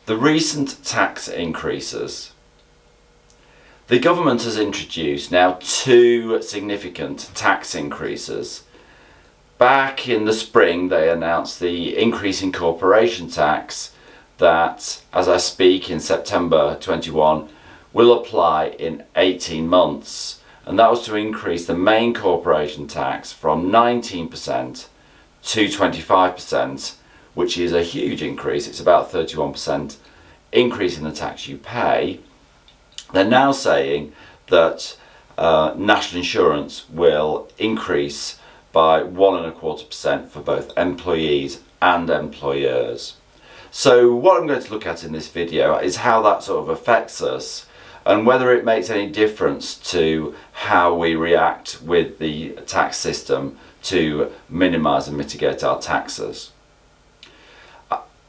The recent tax increases. The government has introduced now 2 significant tax increases. Back in the spring they announced the increase in corporation tax that, as I speak, in September 21 will apply in 18 months, and that was to increase the main corporation tax from 19% to 25%, which is a huge increase. It's about 31% increase in the tax you pay. They're now saying that national insurance will increase by 1.25% for both employees and employers. So what I'm going to look at in this video is how that sort of affects us and whether it makes any difference to how we react with the tax system to minimise and mitigate our taxes.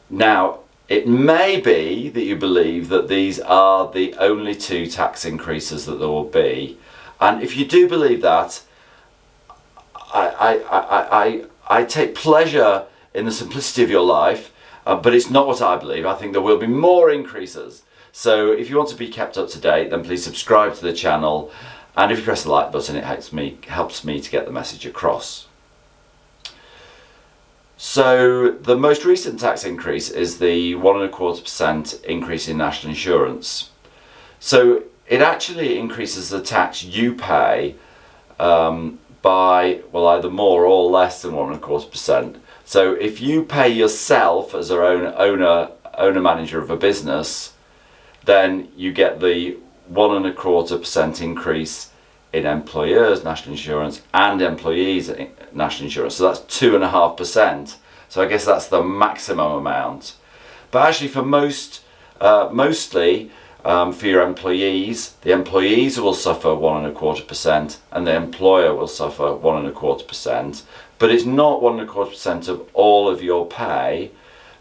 Now, it may be that you believe that these are the only 2 tax increases that there will be, and if you do believe that, I take pleasure in the simplicity of your life, but it's not what I believe. I think there will be more increases. So if you want to be kept up to date, then please subscribe to the channel, and if you press the like button, it helps me to get the message across. So the most recent tax increase is the 1.25% increase in national insurance. So it actually increases the tax you pay by, well, either more or less than 1.25%. So if you pay yourself as an owner manager of a business, then you get the 1.25% increase in employers' national insurance and employees' national insurance. So that's 2.5%. So I guess that's the maximum amount. But actually for mostly for your employees, the employees will suffer 1.25% and the employer will suffer 1.25%. But it's not 1.25% of all of your pay,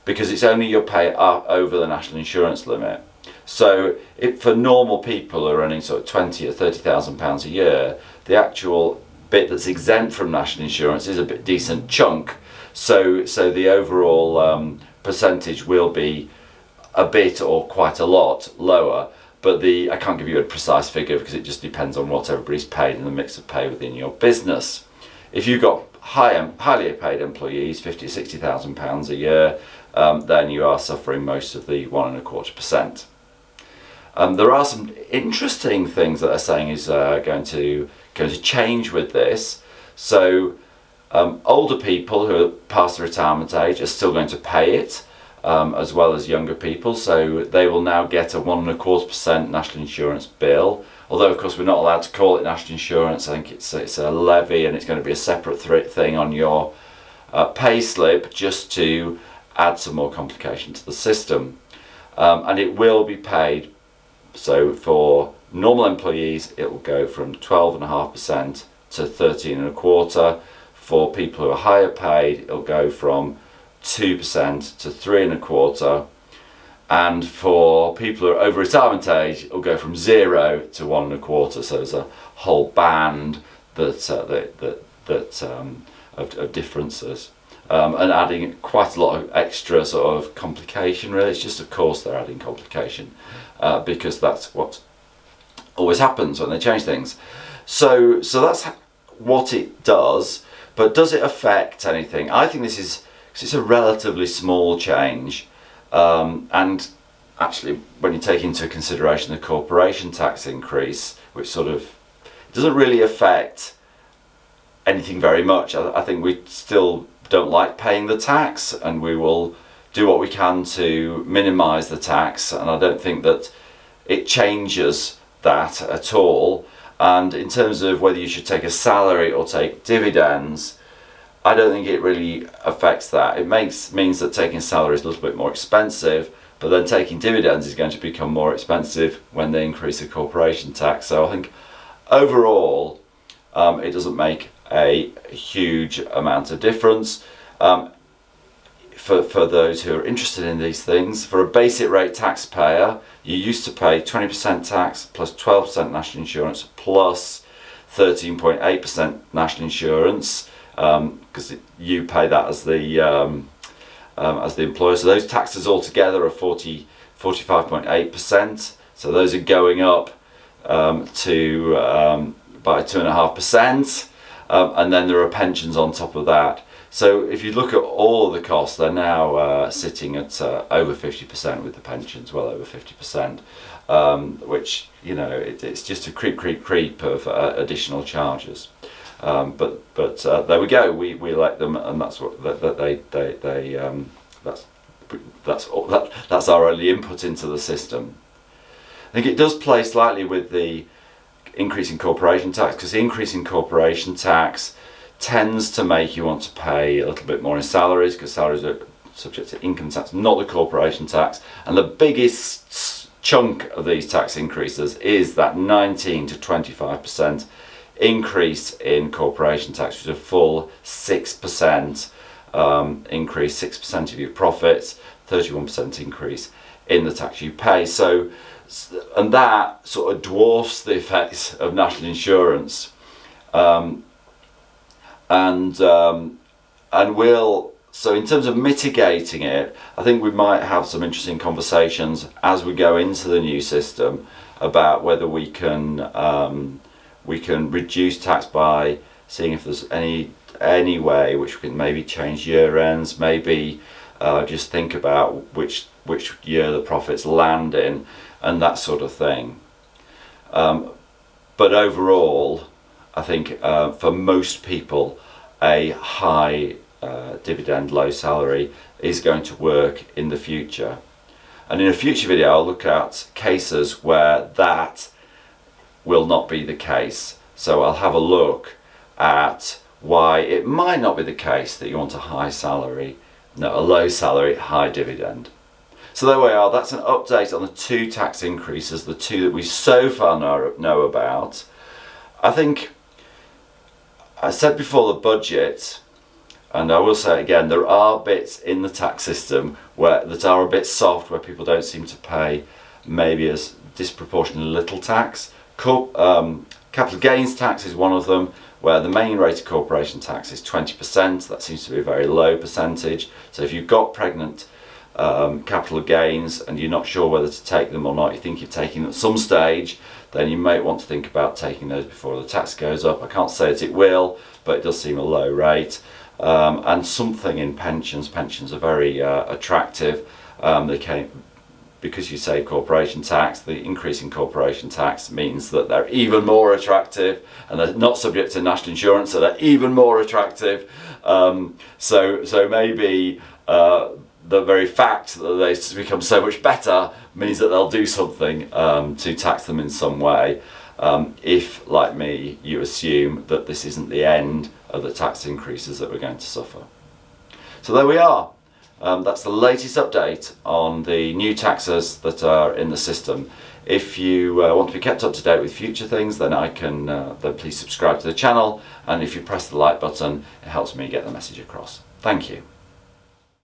because it's only your pay up over the national insurance limit. So for normal people who are earning sort of 20 or 30,000 pounds a year, the actual bit that's exempt from national insurance is a decent chunk. So the overall percentage will be a bit or quite a lot lower, but I can't give you a precise figure because it just depends on what everybody's paid and the mix of pay within your business. If you've got highly paid employees, 50 or 60,000 pounds a year, then you are suffering most of the 1.25%. There are some interesting things that they're saying is going to change with this. So older people who are past the retirement age are still going to pay it, as well as younger people. So they will now get a 1.25% national insurance bill. Although of course we're not allowed to call it national insurance. I think it's a levy, and it's going to be a separate thing on your pay slip, just to add some more complication to the system. And it will be paid. So for normal employees, it will go from 12.5% to 13.25%. For people who are higher paid, it'll go from 2% to 3.25%. And for people who are over retirement age, it'll go from 0 to 1.25%. So there's a whole band of differences. And adding quite a lot of extra sort of complication, really. It's just, of course, they're adding complication because that's what always happens when they change things. So that's what it does. But does it affect anything? I think this is, because it's a relatively small change, and actually when you take into consideration the corporation tax increase, which sort of doesn't really affect anything very much. I think we still don't like paying the tax, and we will do what we can to minimise the tax, and I don't think that it changes that at all. And in terms of whether you should take a salary or take dividends, I don't think it really affects that. It means that taking a salary is a little bit more expensive, but then taking dividends is going to become more expensive when they increase the corporation tax. So I think overall it doesn't make a huge amount of difference. For those who are interested in these things, for a basic rate taxpayer, you used to pay 20% tax plus 12% national insurance plus 13.8% national insurance, because you pay that as the employer. So those taxes altogether are 45.8%. So those are going up to by 2.5%, and then there are pensions on top of that. So if you look at all of the costs, they're now sitting at over 50% with the pensions, well over 50%, which, you know, it's just a creep of additional charges. But there we go. We elect them, and that's what that's our only input into the system. I think it does play slightly with the increase in corporation tax, because the increase in corporation tax tends to make you want to pay a little bit more in salaries, because salaries are subject to income tax, not the corporation tax. And the biggest chunk of these tax increases is that 19 to 25% increase in corporation tax, which is a full 6% increase, 6% of your profits, 31% increase in the tax you pay. So, and that sort of dwarfs the effects of national insurance, so in terms of mitigating it, I think we might have some interesting conversations as we go into the new system about whether we can reduce tax by seeing if there's any way which we can maybe change year ends, maybe just think about which year the profits land in, and that sort of thing. But overall, I think for most people, a high dividend, low salary is going to work in the future. And in a future video, I'll look at cases where that will not be the case. So I'll have a look at why it might not be the case that you want a low salary, high dividend. So there we are. That's an update on the two tax increases, the two that we so far know about. I think I said before the budget, and I will say it again, there are bits in the tax system that are a bit soft, where people don't seem to pay maybe as disproportionately little tax. Capital gains tax is one of them, where the main rate of corporation tax is 20%. That seems to be a very low percentage. So if you've got pregnant capital gains and you're not sure whether to take them or not, you think you're taking them at some stage, then you might want to think about taking those before the tax goes up. I can't say that it will, but it does seem a low rate. And something in pensions. Pensions are very attractive. Because you save corporation tax, the increase in corporation tax means that they're even more attractive, and they're not subject to national insurance, so they're even more attractive. So maybe the very fact that they become so much better means that they'll do something to tax them in some way, if, like me, you assume that this isn't the end of the tax increases that we're going to suffer. So there we are. That's the latest update on the new taxes that are in the system. If you want to be kept up to date with future things, then then please subscribe to the channel, and if you press the like button, it helps me get the message across. Thank you.